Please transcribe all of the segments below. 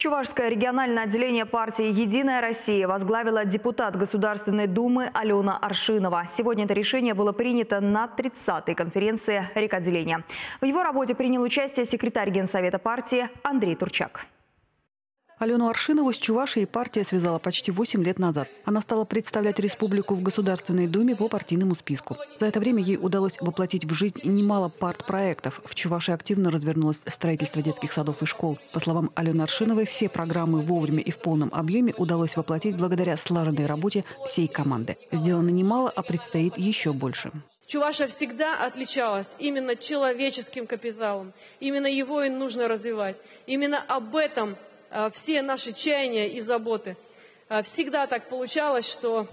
Чувашское региональное отделение партии «Единая Россия» возглавила депутат Государственной Думы Алена Аршинова. Сегодня это решение было принято на 30-й конференции рекотделения. В его работе принял участие секретарь Генсовета партии Андрей Турчак. Алену Аршинову с Чувашией партия связала почти 8 лет назад. Она стала представлять республику в Государственной Думе по партийному списку. За это время ей удалось воплотить в жизнь немало партпроектов. В Чувашии активно развернулось строительство детских садов и школ. По словам Алены Аршиновой, все программы вовремя и в полном объеме удалось воплотить благодаря слаженной работе всей команды. Сделано немало, а предстоит еще больше. Чувашия всегда отличалась именно человеческим капиталом. Именно его и нужно развивать. Именно об этом все наши чаяния и заботы. Всегда так получалось, что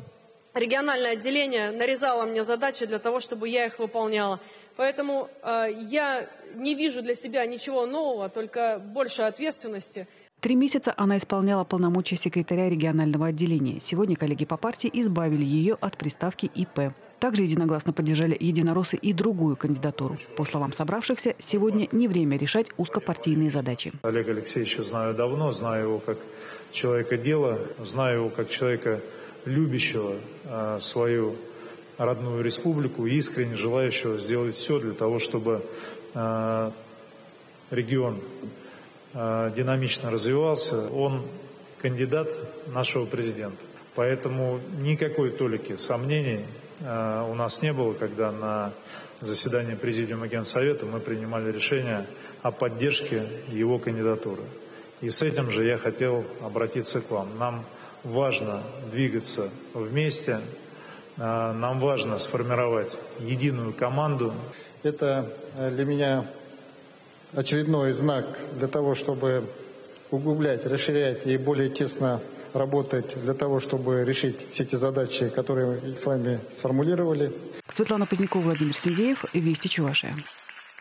региональное отделение нарезало мне задачи для того, чтобы я их выполняла. Поэтому я не вижу для себя ничего нового, только больше ответственности. 3 месяца она исполняла полномочия секретаря регионального отделения. Сегодня коллеги по партии избавили ее от приставки ИП. Также единогласно поддержали единороссы и другую кандидатуру. По словам собравшихся, сегодня не время решать узкопартийные задачи. Олега Алексеевича знаю давно, знаю его как человека дела, знаю его как человека, любящего свою родную республику и искренне желающего сделать все для того, чтобы регион динамично развивался. Он кандидат нашего президента. Поэтому никакой толики сомнений у нас не было, когда на заседании Президиума Генсовета мы принимали решение о поддержке его кандидатуры. И с этим же я хотел обратиться к вам. Нам важно двигаться вместе, нам важно сформировать единую команду. Это для меня очередной знак для того, чтобы углублять, расширять и более тесно работать для того, чтобы решить все эти задачи, которые мы с вами сформулировали. Светлана Позднякова, Владимир Синдеев, Вести Чувашия.